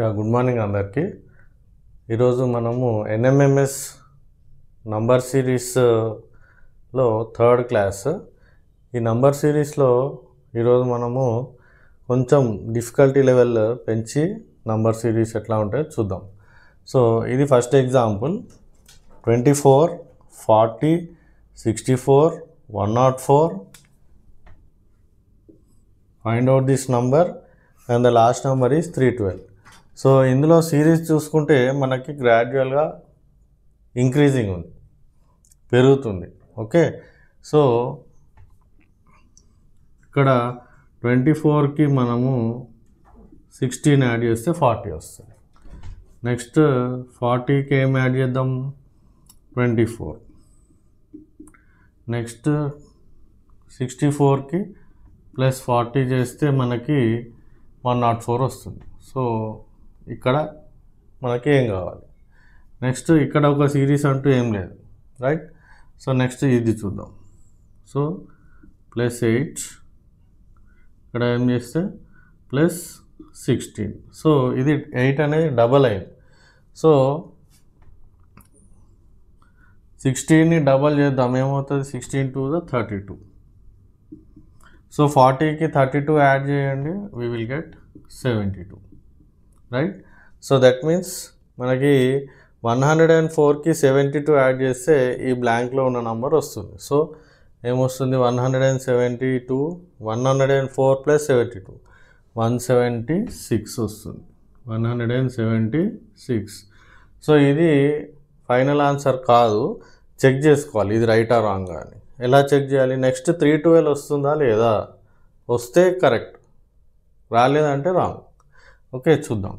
Good morning అందరికీ. ఈరోజు మనము ఎన్ఎంఎంఎస్ నంబర్ సిరీస్లో థర్డ్ క్లాస్. ఈ నంబర్ సిరీస్లో ఈరోజు మనము కొంచెం డిఫికల్టీ లెవెల్ పెంచి నంబర్ సిరీస్ ఎట్లా ఉంటే చూద్దాం. సో ఇది first example 24, 40, 64, 104. Find out this number and the last number is 312. So ఇందులో సిరీస్ చూసుకుంటే మనకి గ్రాడ్యువల్గా ఇంక్రీజింగ్ ఉంది, పెరుగుతుంది. ఓకే, సో ఇక్కడ 24కి మనము 16 యాడ్ చేస్తే 40 వస్తుంది. నెక్స్ట్ 40కి ఏం యాడ్ చేద్దాం, 24. నెక్స్ట్ 64కి ప్లస్ 40 చేస్తే మనకి 104 వస్తుంది. సో ఇక్కడ మనకి ఏం కావాలి, నెక్స్ట్ ఇక్కడ ఒక సిరీస్ అంటూ ఏం లేదు, రైట్. సో నెక్స్ట్ ఇది చూద్దాం. సో +8 ఇక్కడ ఏం చేస్తే +16. సో ఇది 8 అనేది డబల్ అయింది. సో 16ని డబల్ చేద్దాం, ఏమవుతుంది, 16 2 = 32. సో 40కి 32 యాడ్ చేయండి, we will get 72, right. So that means మనకి 104కి 72 యాడ్ చేస్తే ఈ బ్లాంక్లో ఉన్న నెంబర్ వస్తుంది. సో ఏమొస్తుంది, 172, 104 + 72 176 వస్తుంది, 176. సో ఇది ఫైనల్ ఆన్సర్ కాదు, చెక్ చేసుకోవాలి ఇది రైటా రాంగ్ అని. ఎలా చెక్ చేయాలి, నెక్స్ట్ 312 వస్తుందా లేదా, వస్తే కరెక్ట్, రాలేదంటే రాంగ్. ఓకే, చూద్దాం.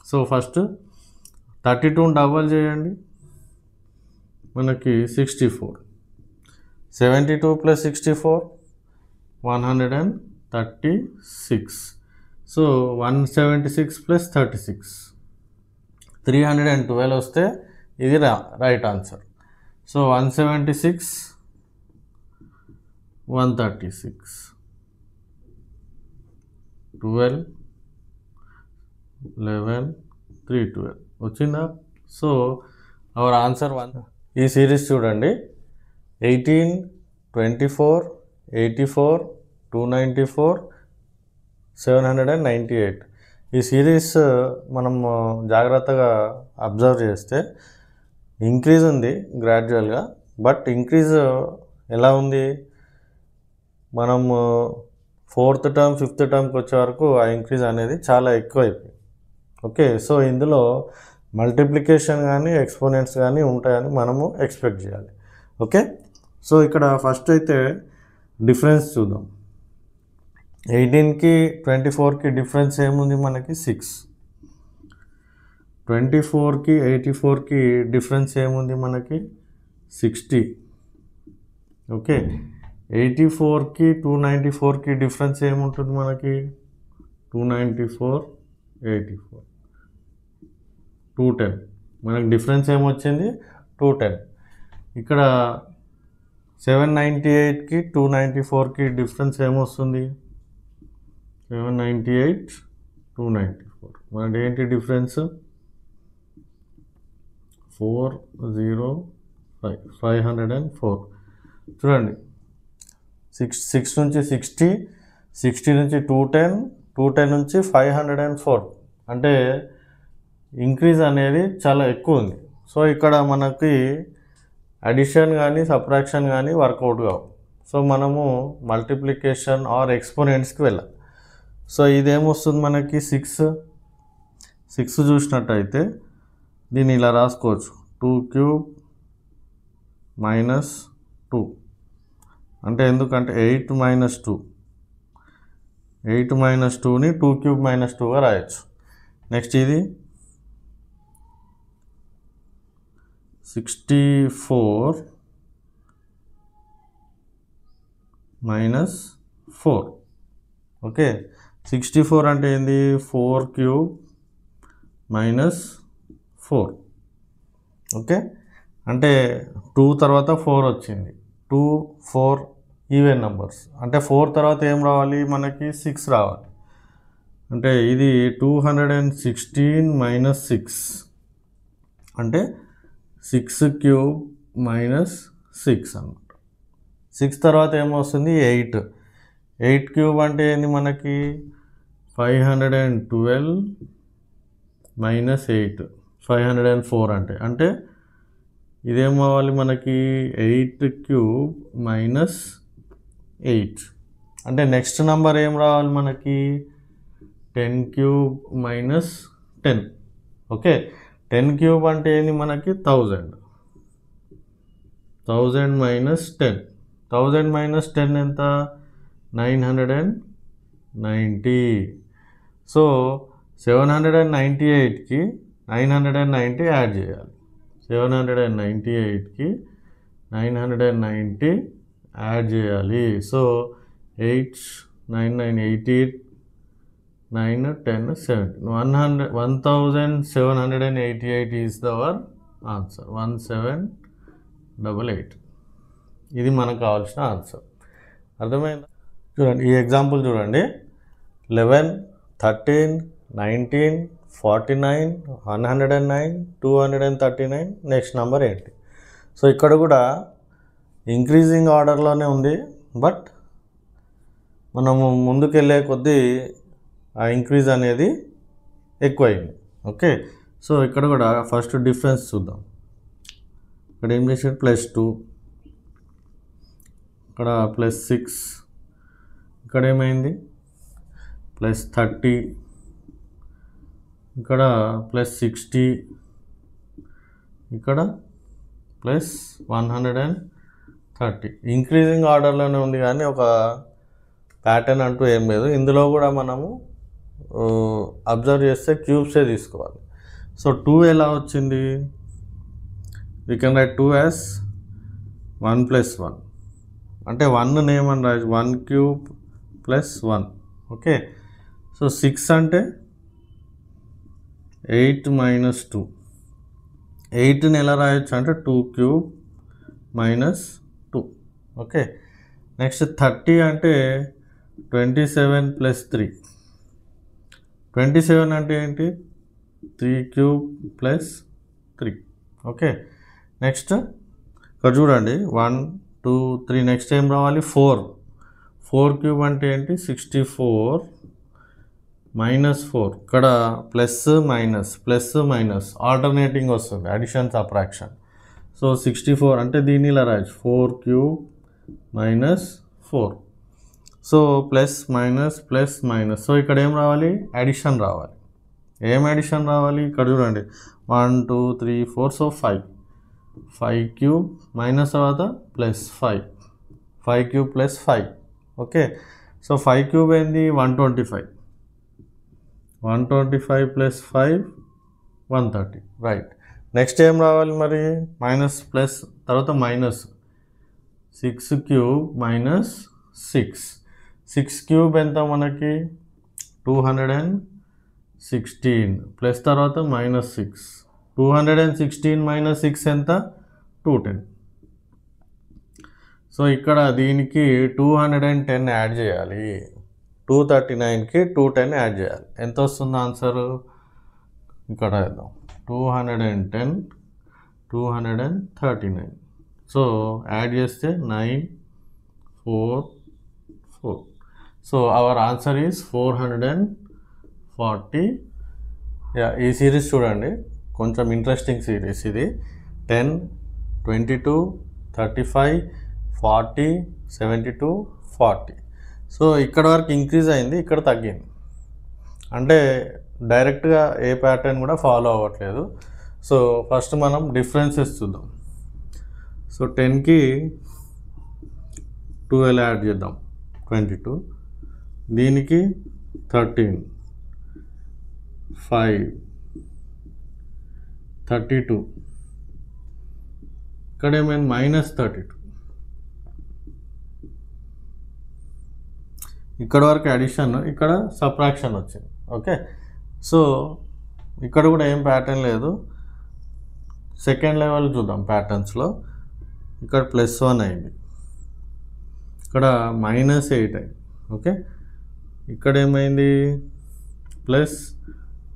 సో ఫస్ట్ 32ని డబల్ చేయండి, మనకి 64. 72 + 64 136. సో 176 + 36 312 వస్తే ఇది రైట్ ఆన్సర్. సో 176, 136, 12, 11, 312 వచ్చిందా. So our answer 1. ఈ సిరీస్ చూడండి, 18, 24, 84, 294, 798. ఈ సిరీస్ మనం జాగ్రత్తగా అబ్జర్వ్ చేస్తే ఇంక్రీజ్ ఉంది గ్రాడ్యువల్గా, బట్ ఇంక్రీజ్ ఎలా ఉంది, మనం 4th టర్మ్ 5th టర్మ్కి వచ్చే వరకు ఆ ఇంక్రీజ్ అనేది చాలా ఎక్కువ అయిపోయింది. ఓకే, సో ఇందులో మల్టిప్లికేషన్ కానీ ఎక్స్పోనెంట్స్ కానీ ఉంటాయని మనము ఎక్స్పెక్ట్ చేయాలి. ఓకే, సో ఇక్కడ ఫస్ట్ అయితే డిఫరెన్స్ చూద్దాం. 18కి 24కి డిఫరెన్స్ ఏముంది, మనకి 6. 24కి 84కి డిఫరెన్స్ ఏముంది, మనకి 60. ఓకే, 84కి 294కి డిఫరెన్స్ ఏముంటుంది, మనకి 294, 84, 210. మనకి డిఫరెన్స్ ఏమొచ్చింది, 210. ఇక్కడ 798కి 294కి డిఫరెన్స్ ఏమొస్తుంది, 798, 294. మనకి ఏంటి డిఫరెన్స్, 405, 504. చూడండి, 6 నుంచి 60, 60 నుంచి 210, 210 నుంచి 504. అంటే ఇంక్రీజ్ అనేది చాలా ఎక్కువ ఉంది. సో ఇక్కడ మనకి అడిషన్ కానీ సబ్ట్రాక్షన్ కానీ వర్కౌట్ కావు. సో మనము మల్టిప్లికేషన్ ఆర్ ఎక్స్పోనెంట్స్కి వెళ్ళాలి. సో ఇదేమొస్తుంది, మనకి 6 చూసినట్టయితే దీన్ని ఇలా రాసుకోవచ్చు, 2³ - 2. అంటే ఎందుకంటే 8 - 2, 8 - 2ని 2³ - 2గా రాయొచ్చు. నెక్స్ట్ ఇది 64 - 4. ఓకే, 64 అంటే ఏంది, 4³ - 4. ఓకే, అంటే 2 తర్వాత 4 వచ్చింది, 2, 4 ఈవెన్ నెంబర్స్. అంటే 4 తర్వాత ఏం రావాలి, మనకి 6 రావాలి. అంటే ఇది 216 మైనస్ 6 అంటే 6 క్యూబ్ మైనస్ 6 అన్నమాట. 6 తర్వాత ఏమొస్తుంది 8. 8 క్యూబ్ అంటే ఏంది మనకి 512 మైనస్ 8 504 అంటే ఇదేం అవ్వాలి మనకి 8 క్యూబ్ మైనస్ 8 అంటే నెక్స్ట్ నెంబర్ ఏం రావాలి మనకి 10 క్యూబ్ మైనస్ 10. ఓకే, 10 క్యూబ్ అంటే ఏంది మనకి 1000 మైనస్ 10. 1000 మైనస్ 10 ఎంత 990. సో 798కి 990 యాడ్ చేయాలి. 798కి 990 యాడ్ చేయాలి. So 8 9 9 88 9 10 7 1788 is our answer. 1788 ఇది మనకు కావాల్సిన ఆన్సర్. అర్థమైందా? చూడండి ఈ ఎగ్జాంపుల్ చూడండి. 11 13 19 49 109 239 నెక్స్ట్ నెంబర్ ఏంటి? సో ఇక్కడ కూడా ఇంక్రీజింగ్ ఆర్డర్లోనే ఉంది, బట్ మనము ముందుకెళ్ళే కొద్దీ ఆ ఇంక్రీజ్ అనేది ఎక్కువైంది. ఓకే, సో ఇక్కడ కూడా ఫస్ట్ డిఫరెన్స్ చూద్దాం. ఇక్కడ ఏం చేసాడు +2, ఇక్కడ +6, ఇక్కడ ఏమైంది +30, ఇక్కడ +60, ఇక్కడ +130. ఇంక్రీజింగ్ ఆర్డర్లోనే ఉంది కానీ ఒక ప్యాటర్న్ అంటూ ఏం లేదు. ఇందులో కూడా మనము అబ్జర్వ్ చేస్తే క్యూబ్సే తీసుకోవాలి. సో 2 ఎలా వచ్చింది? వీ కెన్ రైట్ 2 యాజ్ 1 + 1 అంటే 1 ఏమని రాయచ్చు 1 క్యూబ్ + 1. ఓకే, సో 6 అంటే 8 మైనస్ 2. 8ని ఎలా రాయొచ్చు అంటే 2 క్యూబ్ మైనస్ 2. ఓకే, నెక్స్ట్ 30 అంటే 27 + 3. 27 అంటే ఏంటి 3 క్యూబ్ + 3. ఓకే, నెక్స్ట్ ఇక్కడ చూడండి 1 2 3 నెక్స్ట్ ఏం రావాలి 4. 4 క్యూబ్ అంటే ఏంటి 64 మైనస్ 4. ఇక్కడ ప్లస్ మైనస్ ఆల్టర్నేటింగ్ వస్తుంది, అడిషన్ సబ్ట్రాక్షన్. సో 64 అంటే దీన్ని ఇలా రాయొచ్చు 4 cube minus 4. So plus minus. So ఇక్కడ ఏం రావాలి అడిషన్ రావాలి. ఏం అడిషన్ రావాలి ఇక్కడ చూడండి 1 2 3 4. సో 5 క్యూబ్ మైనస్ తర్వాత +5 5 క్యూబ్ +5. ఓకే, సో 5 క్యూబ్ ఏంది 125 + 5 130. రైట్, నెక్స్ట్ ఏం రావాలి మరి మైనస్ ప్లస్ తర్వాత మైనస్ 6 క్యూబ్ మైనస్ 6 క్యూబ్ ఎంత మనకి 216 ప్లస్ తర్వాత -6 216 - 6 ఎంత 210. సో ఇక్కడ దీనికి 210 యాడ్ చేయాలి. 239కి 210 యాడ్ చేయాలి. ఎంత వస్తుంది ఆన్సరు ఇక్కడ వేద్దాం 210 239. సో యాడ్ చేస్తే 944. So our answer is 440. ఈ సిరీస్ చూడండి, కొంచెం ఇంట్రెస్టింగ్ సిరీస్ ఇది. 10 22 35 40 72 40. సో ఇక్కడ వరకు ఇంక్రీజ్ అయింది, ఇక్కడ తగ్గింది. అంటే డైరెక్ట్గా ఏ ప్యాటర్న్ కూడా ఫాలో అవ్వట్లేదు. సో ఫస్ట్ మనం డిఫరెన్సెస్ చూద్దాం. సో 10కి 12 యాడ్ చేద్దాం 22, దీనికి 13 5 32, ఇక్కడ ఏమైంది -32. ఇక్కడ వరకు అడిషన్, ఇక్కడ సబ్ట్రాక్షన్ వచ్చింది. ఓకే, సో ఇక్కడ కూడా ఏం ప్యాటర్న్ లేదు. సెకండ్ లెవెల్ చూద్దాం ప్యాటర్న్స్లో. ఇక్కడ +1 అయింది, ఇక్కడ -8 అయింది. ఓకే, ఇక్కడ ఏమైంది ప్లస్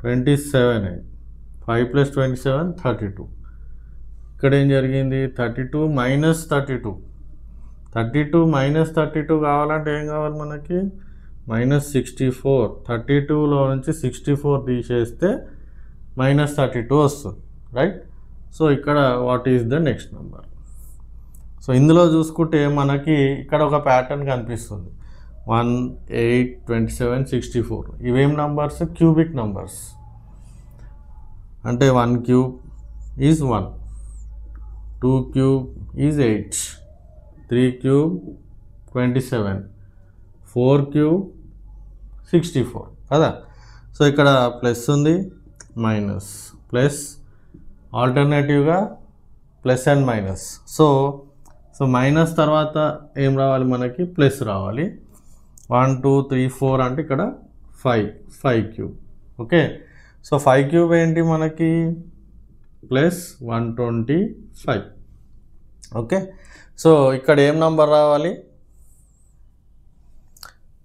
27 5 ప్లస్ 27 32. ఇక్కడ ఏం జరిగింది 32 మైనస్ 32 32 మైనస్ 32 కావాలంటే ఏం కావాలి మనకి మైనస్ 64 32లో నుంచి 64 తీసేస్తే మైనస్ 32 వస్తుంది రైట్. సో ఇక్కడ what is the next number. So ఇందులో చూసుకుంటే మనకి ఇక్కడ ఒక ప్యాటర్న్ కనిపిస్తుంది 1 8 27 64 ఇవేం నంబర్స్ క్యూబిక్ నంబర్స్ అంటే 1 cube is 1 2 cube is 8 3 cube 27 4 cube 64 కదా. సో ఇక్కడ ప్లస్ ఉంది మైనస్ ప్లస్ ఆల్టర్నేటివ్గా plus and minus. So minus తర్వాత ఏం రావాలి మనకి ప్లస్ రావాలి 1 2 3 4 అంటే ఇక్కడ 5 క్యూబ్ ఓకే. సో 5 క్యూబ్ ఏంటి మనకి ప్లస్ 125 ఓకే. సో ఇక్కడ ఏం నంబర్ రావాలి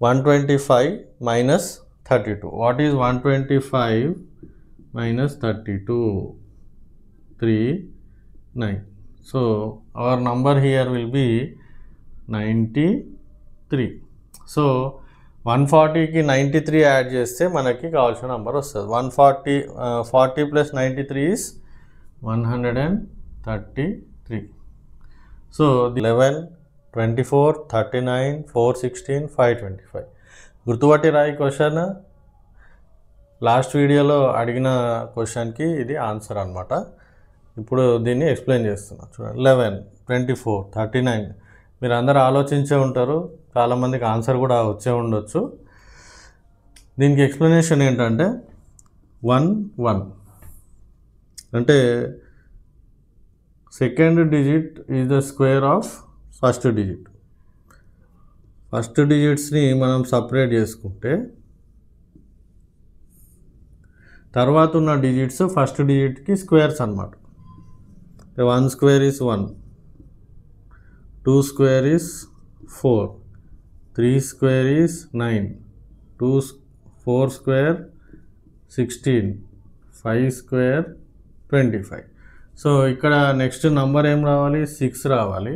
125 minus 32. What is 125 minus 32 3 9. So our number here will be 93. So 140కి 93 యాడ్ చేస్తే మనకి కావాల్సిన నెంబర్ వస్తుంది 40 ప్లస్ 93 ఈజ్ 133. సో 11 24 39 416 525 గుర్తుపట్టి రాయి క్వశ్చన్. లాస్ట్ వీడియోలో అడిగిన క్వశ్చన్కి ఇది ఆన్సర్ అనమాట. ఇప్పుడు దీన్ని ఎక్స్ప్లెయిన్ చేస్తున్నా చూడండి 11 24 39 మీరు అందరు ఆలోచించే ఉంటారు, చాలామందికి ఆన్సర్ కూడా వచ్చే ఉండొచ్చు. దీనికి ఎక్స్ప్లెనేషన్ ఏంటంటే 1 1 అంటే second digit is the square of first digit. ఫస్ట్ డిజిట్స్ని మనం సపరేట్ చేసుకుంటే తర్వాత ఉన్న డిజిట్స్ ఫస్ట్ డిజిట్కి స్క్వేర్స్ అన్నమాట. 1 square is 1 2 square is 4 3 square is 9 4 square 16 5 square 25. So ఇక్కడ నెక్స్ట్ నంబర్ ఏం రావాలి 6 రావాలి.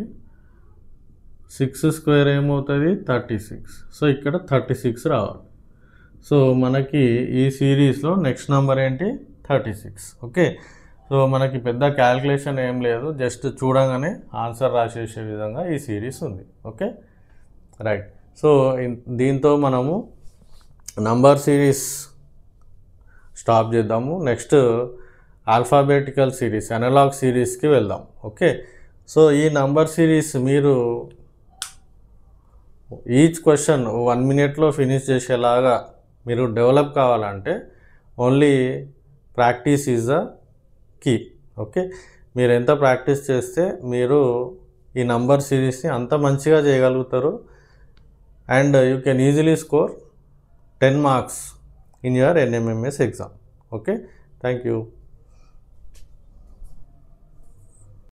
6 స్క్వేర్ ఏమవుతుంది 36. సో ఇక్కడ 36 రావాలి. సో మనకి ఈ సిరీస్లో నెక్స్ట్ నెంబర్ ఏంటి 36 ఓకే. సో మనకి పెద్ద క్యాల్కులేషన్ ఏం లేదు, జస్ట్ చూడగానే ఆన్సర్ రాసేసే విధంగా ఈ సిరీస్ ఉంది ఓకే రైట్. సో దీంతో మనము నంబర్ సిరీస్ స్టాప్ చేద్దాము. నెక్స్ట్ ఆల్ఫాబెటికల్ సిరీస్ అనలాగ్ సిరీస్కి వెళ్దాం ఓకే. సో ఈ నంబర్ సిరీస్ మీరు ఈచ్ క్వశ్చన్ 1 మినిట్లో ఫినిష్ చేసేలాగా మీరు డెవలప్ కావాలంటే only practice is the key okay. మీరు ఎంత ప్రాక్టీస్ చేస్తే మీరు ఈ నంబర్ సిరీస్ని అంత మంచిగా చేయగలుగుతారు and you can easily score 10 marks in your NMMS exam okay. Thank you.